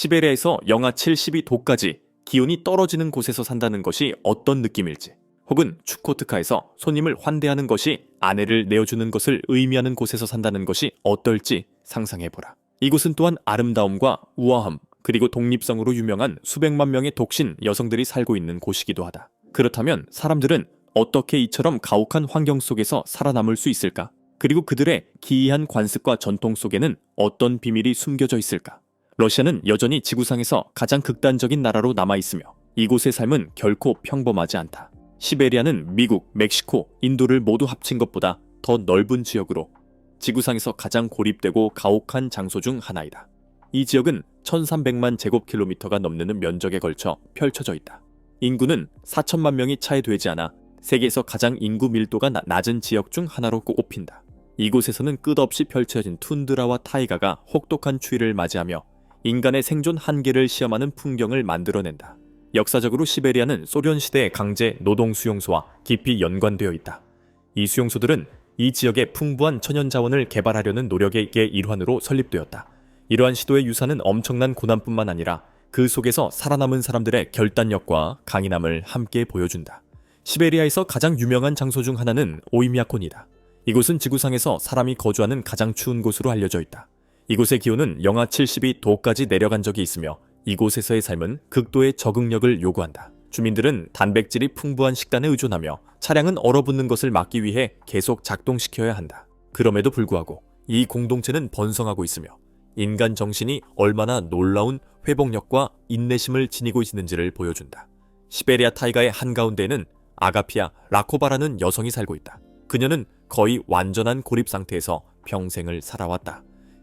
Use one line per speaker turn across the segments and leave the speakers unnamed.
시베리아에서 영하 72도까지 기온이 떨어지는 곳에서 산다는 것이 어떤 느낌일지, 혹은 추코트카에서 손님을 환대하는 것이 아내를 내어주는 것을 의미하는 곳에서 산다는 것이 어떨지 상상해보라. 이곳은 또한 아름다움과 우아함, 그리고 독립성으로 유명한 수백만 명의 독신 여성들이 살고 있는 곳이기도 하다. 그렇다면 사람들은 어떻게 이처럼 가혹한 환경 속에서 살아남을 수 있을까? 그리고 그들의 기이한 관습과 전통 속에는 어떤 비밀이 숨겨져 있을까? 러시아는 여전히 지구상에서 가장 극단적인 나라로 남아있으며 이곳의 삶은 결코 평범하지 않다. 시베리아는 미국, 멕시코, 인도를 모두 합친 것보다 더 넓은 지역으로 지구상에서 가장 고립되고 가혹한 장소 중 하나이다. 이 지역은 1300만 제곱킬로미터가 넘는 면적에 걸쳐 펼쳐져 있다. 인구는 4천만 명이 차에 되지 않아 세계에서 가장 인구 밀도가 낮은 지역 중 하나로 꼽힌다. 이곳에서는 끝없이 펼쳐진 툰드라와 타이가가 혹독한 추위를 맞이하며 인간의 생존 한계를 시험하는 풍경을 만들어낸다. 역사적으로 시베리아는 소련 시대의 강제 노동 수용소와 깊이 연관되어 있다. 이 수용소들은 이 지역의 풍부한 천연 자원을 개발하려는 노력의 일환으로 설립되었다. 이러한 시도의 유산은 엄청난 고난뿐만 아니라 그 속에서 살아남은 사람들의 결단력과 강인함을 함께 보여준다. 시베리아에서 가장 유명한 장소 중 하나는 오이미아콘이다. 이곳은 지구상에서 사람이 거주하는 가장 추운 곳으로 알려져 있다. 이곳의 기온은 영하 72도까지 내려간 적이 있으며 이곳에서의 삶은 극도의 적응력을 요구한다. 주민들은 단백질이 풍부한 식단에 의존하며 차량은 얼어붙는 것을 막기 위해 계속 작동시켜야 한다. 그럼에도 불구하고 이 공동체는 번성하고 있으며 인간 정신이 얼마나 놀라운 회복력과 인내심을 지니고 있는지를 보여준다. 시베리아 타이가의 한가운데에는 아가피아 라코바라는 여성이 살고 있다. 그녀는 거의 완전한 고립 상태에서 평생을 살아왔다.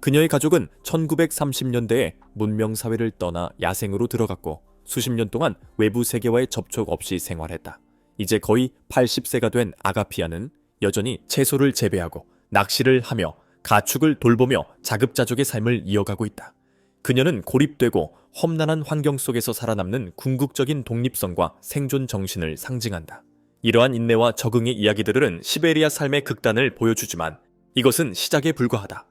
그녀의 가족은 1930년대에 문명사회를 떠나 야생으로 들어갔고 수십 년 동안 외부 세계와의 접촉 없이 생활했다. 이제 거의 80세가 된 아가피아는 여전히 채소를 재배하고 낚시를 하며 가축을 돌보며 자급자족의 삶을 이어가고 있다. 그녀는 고립되고 험난한 환경 속에서 살아남는 궁극적인 독립성과 생존 정신을 상징한다. 이러한 인내와 적응의 이야기들은 시베리아 삶의 극단을 보여주지만 이것은 시작에 불과하다.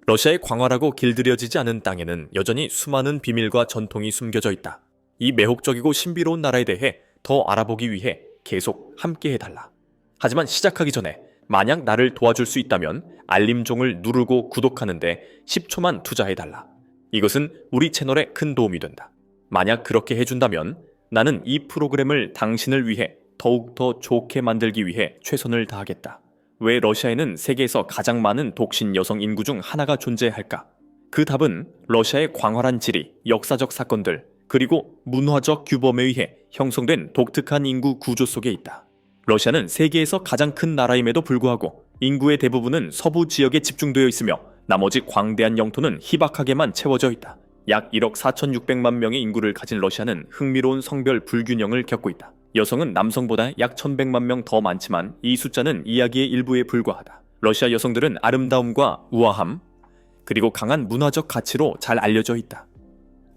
러시아의 광활하고 길들여지지 않은 땅에는 여전히 수많은 비밀과 전통이 숨겨져 있다. 이 매혹적이고 신비로운 나라에 대해 더 알아보기 위해 계속 함께 해달라. 하지만 시작하기 전에 만약 나를 도와줄 수 있다면 알림종을 누르고 구독하는데 10초만 투자해달라. 이것은 우리 채널에 큰 도움이 된다. 만약 그렇게 해준다면 나는 이 프로그램을 당신을 위해 더욱더 좋게 만들기 위해 최선을 다하겠다. 왜 러시아에는 세계에서 가장 많은 독신 여성 인구 중 하나가 존재할까? 그 답은 러시아의 광활한 지리, 역사적 사건들, 그리고 문화적 규범에 의해 형성된 독특한 인구 구조 속에 있다. 러시아는 세계에서 가장 큰 나라임에도 불구하고 인구의 대부분은 서부 지역에 집중되어 있으며 나머지 광대한 영토는 희박하게만 채워져 있다. 약 1억 4,600만 명의 인구를 가진 러시아는 흥미로운 성별 불균형을 겪고 있다. 여성은 남성보다 약 1,100만 명 더 많지만 이 숫자는 이야기의 일부에 불과하다. 러시아 여성들은 아름다움과 우아함, 그리고 강한 문화적 가치로 잘 알려져 있다.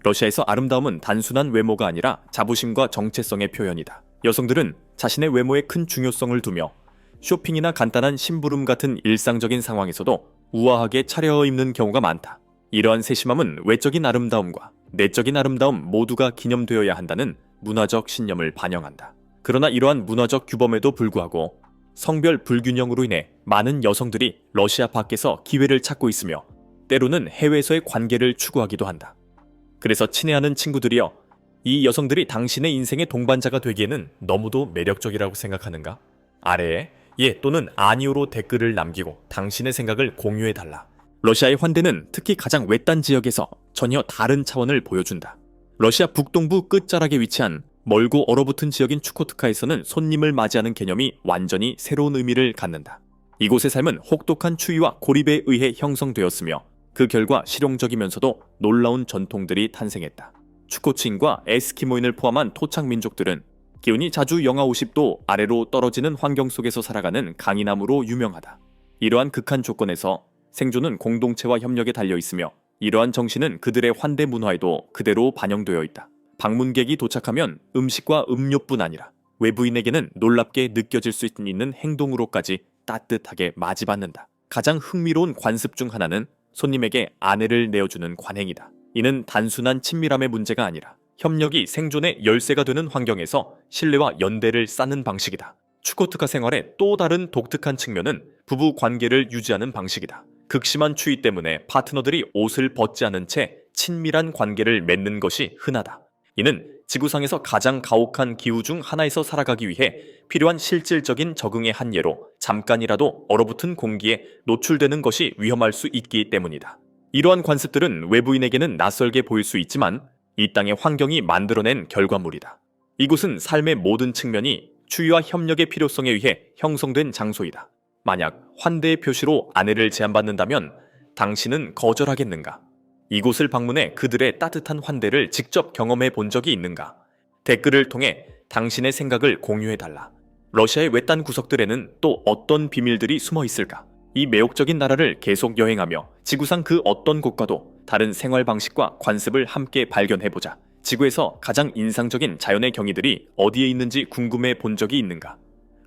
러시아에서 아름다움은 단순한 외모가 아니라 자부심과 정체성의 표현이다. 여성들은 자신의 외모에 큰 중요성을 두며 쇼핑이나 간단한 심부름 같은 일상적인 상황에서도 우아하게 차려입는 경우가 많다. 이러한 세심함은 외적인 아름다움과 내적인 아름다움 모두가 기념되어야 한다는 문화적 신념을 반영한다. 그러나 이러한 문화적 규범에도 불구하고 성별 불균형으로 인해 많은 여성들이 러시아 밖에서 기회를 찾고 있으며 때로는 해외에서의 관계를 추구하기도 한다. 그래서 친애하는 친구들이여, 이 여성들이 당신의 인생의 동반자가 되기에는 너무도 매력적이라고 생각하는가? 아래에 예 또는 아니오로 댓글을 남기고 당신의 생각을 공유해달라. 러시아의 환대는 특히 가장 외딴 지역에서 전혀 다른 차원을 보여준다. 러시아 북동부 끝자락에 위치한 멀고 얼어붙은 지역인 추코트카에서는 손님을 맞이하는 개념이 완전히 새로운 의미를 갖는다. 이곳의 삶은 혹독한 추위와 고립에 의해 형성되었으며 그 결과 실용적이면서도 놀라운 전통들이 탄생했다. 추코츠인과 에스키모인을 포함한 토착 민족들은 기온이 자주 영하 50도 아래로 떨어지는 환경 속에서 살아가는 강인함으로 유명하다. 이러한 극한 조건에서 생존은 공동체와 협력에 달려 있으며 이러한 정신은 그들의 환대 문화에도 그대로 반영되어 있다. 방문객이 도착하면 음식과 음료뿐 아니라 외부인에게는 놀랍게 느껴질 수 있는 행동으로까지 따뜻하게 맞이받는다. 가장 흥미로운 관습 중 하나는 손님에게 아내를 내어주는 관행이다. 이는 단순한 친밀함의 문제가 아니라 협력이 생존의 열쇠가 되는 환경에서 신뢰와 연대를 쌓는 방식이다. 추코트카 생활의 또 다른 독특한 측면은 부부 관계를 유지하는 방식이다. 극심한 추위 때문에 파트너들이 옷을 벗지 않은 채 친밀한 관계를 맺는 것이 흔하다. 이는 지구상에서 가장 가혹한 기후 중 하나에서 살아가기 위해 필요한 실질적인 적응의 한 예로 잠깐이라도 얼어붙은 공기에 노출되는 것이 위험할 수 있기 때문이다. 이러한 관습들은 외부인에게는 낯설게 보일 수 있지만 이 땅의 환경이 만들어낸 결과물이다. 이곳은 삶의 모든 측면이 추위와 협력의 필요성에 의해 형성된 장소이다. 만약 환대의 표시로 아내를 제안받는다면 당신은 거절하겠는가? 이곳을 방문해 그들의 따뜻한 환대를 직접 경험해 본 적이 있는가? 댓글을 통해 당신의 생각을 공유해달라. 러시아의 외딴 구석들에는 또 어떤 비밀들이 숨어 있을까? 이 매혹적인 나라를 계속 여행하며 지구상 그 어떤 곳과도 다른 생활 방식과 관습을 함께 발견해보자. 지구에서 가장 인상적인 자연의 경이들이 어디에 있는지 궁금해 본 적이 있는가?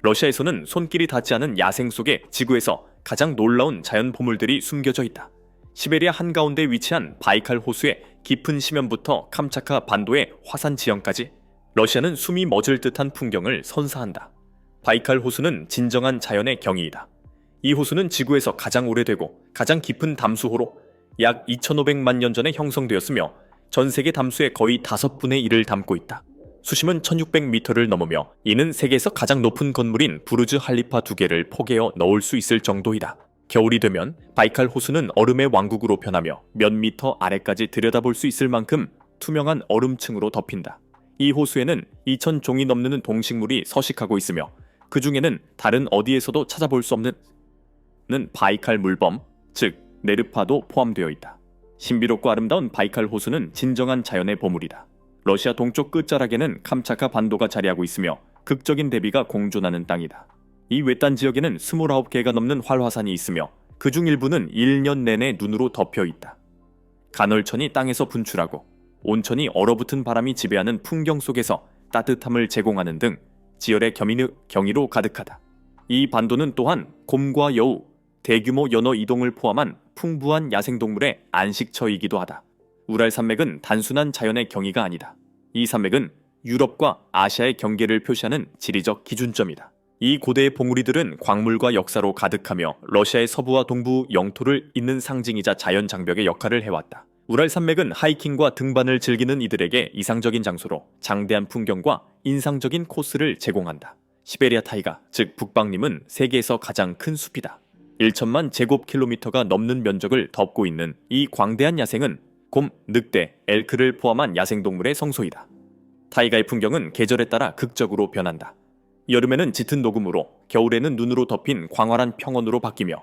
러시아에서는 손길이 닿지 않은 야생 속에 지구에서 가장 놀라운 자연 보물들이 숨겨져 있다. 시베리아 한가운데 위치한 바이칼 호수의 깊은 심연부터 캄차카 반도의 화산 지형까지 러시아는 숨이 멎을 듯한 풍경을 선사한다. 바이칼 호수는 진정한 자연의 경이이다. 이 호수는 지구에서 가장 오래되고 가장 깊은 담수호로 약 2500만 년 전에 형성되었으며 전 세계 담수의 거의 5분의 1을 담고 있다. 수심은 1600m를 넘으며 이는 세계에서 가장 높은 건물인 부르즈 할리파 2개를 포개어 넣을 수 있을 정도이다. 겨울이 되면 바이칼 호수는 얼음의 왕국으로 변하며 몇 미터 아래까지 들여다볼 수 있을 만큼 투명한 얼음층으로 덮인다. 이 호수에는 2000종이 넘는 동식물이 서식하고 있으며 그 중에는 다른 어디에서도 찾아볼 수 없는 바이칼 물범, 즉 네르파도 포함되어 있다. 신비롭고 아름다운 바이칼 호수는 진정한 자연의 보물이다. 러시아 동쪽 끝자락에는 캄차카 반도가 자리하고 있으며 극적인 대비가 공존하는 땅이다. 이 외딴 지역에는 29개가 넘는 활화산이 있으며 그중 일부는 1년 내내 눈으로 덮여 있다. 간헐천이 땅에서 분출하고 온천이 얼어붙은 바람이 지배하는 풍경 속에서 따뜻함을 제공하는 등 지열의 경이로 가득하다. 이 반도는 또한 곰과 여우, 대규모 연어 이동을 포함한 풍부한 야생동물의 안식처이기도 하다. 우랄 산맥은 단순한 자연의 경이가 아니다. 이 산맥은 유럽과 아시아의 경계를 표시하는 지리적 기준점이다. 이 고대의 봉우리들은 광물과 역사로 가득하며 러시아의 서부와 동부 영토를 잇는 상징이자 자연 장벽의 역할을 해왔다. 우랄 산맥은 하이킹과 등반을 즐기는 이들에게 이상적인 장소로 장대한 풍경과 인상적인 코스를 제공한다. 시베리아 타이가, 즉 북방림은 세계에서 가장 큰 숲이다. 1천만 제곱킬로미터가 넘는 면적을 덮고 있는 이 광대한 야생은 곰, 늑대, 엘크를 포함한 야생동물의 성소이다. 타이가의 풍경은 계절에 따라 극적으로 변한다. 여름에는 짙은 녹음으로, 겨울에는 눈으로 덮인 광활한 평원으로 바뀌며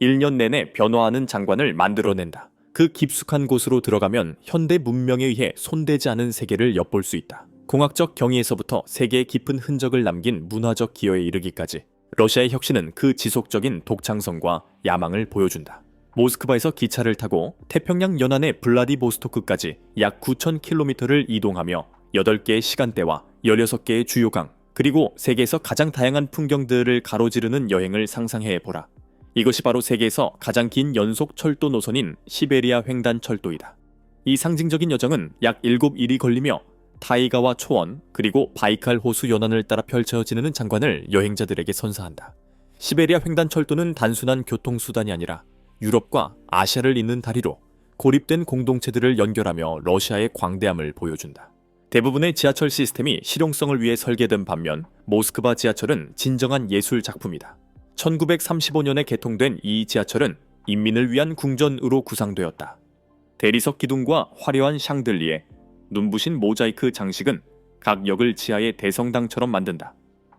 1년 내내 변화하는 장관을 만들어낸다. 그 깊숙한 곳으로 들어가면 현대 문명에 의해 손대지 않은 세계를 엿볼 수 있다. 공학적 경이에서부터 세계의 깊은 흔적을 남긴 문화적 기여에 이르기까지 러시아의 혁신은 그 지속적인 독창성과 야망을 보여준다. 모스크바에서 기차를 타고 태평양 연안의 블라디보스토크까지 약 9,000km를 이동하며 8개의 시간대와 16개의 주요 강, 그리고 세계에서 가장 다양한 풍경들을 가로지르는 여행을 상상해보라. 이것이 바로 세계에서 가장 긴 연속 철도 노선인 시베리아 횡단 철도이다. 이 상징적인 여정은 약 7일이 걸리며 타이가와 초원, 그리고 바이칼 호수 연안을 따라 펼쳐지는 장관을 여행자들에게 선사한다. 시베리아 횡단 철도는 단순한 교통수단이 아니라 유럽과 아시아를 잇는 다리로 고립된 공동체들을 연결하며 러시아의 광대함을 보여준다. 대부분의 지하철 시스템이 실용성을 위해 설계된 반면 모스크바 지하철은 진정한 예술 작품이다. 1935년에 개통된 이 지하철은 인민을 위한 궁전으로 구상되었다. 대리석 기둥과 화려한 샹들리에, 눈부신 모자이크 장식은 각 역을 지하의 대성당처럼 만든다.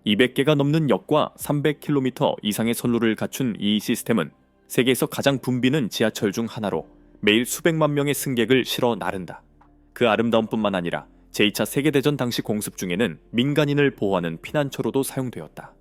200개가 넘는 역과 300km 이상의 선로를 갖춘 이 시스템은 세계에서 가장 붐비는 지하철 중 하나로 매일 수백만 명의 승객을 실어 나른다. 그 아름다움뿐만 아니라 제2차 세계대전 당시 공습 중에는 민간인을 보호하는 피난처로도 사용되었다.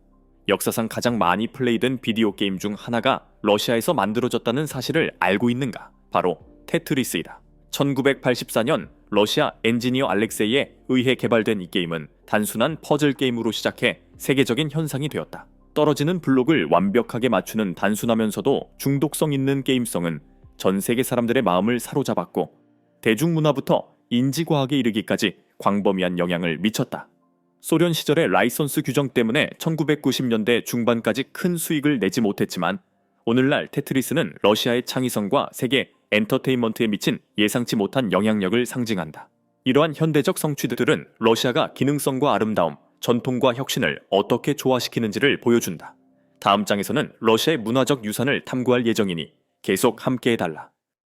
역사상 가장 많이 플레이된 비디오 게임 중 하나가 러시아에서 만들어졌다는 사실을 알고 있는가? 바로 테트리스이다. 1984년 러시아 엔지니어 알렉세이에 의해 개발된 이 게임은 단순한 퍼즐 게임으로 시작해 세계적인 현상이 되었다. 떨어지는 블록을 완벽하게 맞추는 단순하면서도 중독성 있는 게임성은 전 세계 사람들의 마음을 사로잡았고 대중문화부터 인지과학에 이르기까지 광범위한 영향을 미쳤다. 소련 시절의 라이선스 규정 때문에 1990년대 중반까지 큰 수익을 내지 못했지만 오늘날 테트리스는 러시아의 창의성과 세계 엔터테인먼트에 미친 예상치 못한 영향력을 상징한다. 이러한 현대적 성취들은 러시아가 기능성과 아름다움, 전통과 혁신을 어떻게 조화시키는지를 보여준다. 다음 장에서는 러시아의 문화적 유산을 탐구할 예정이니 계속 함께해달라.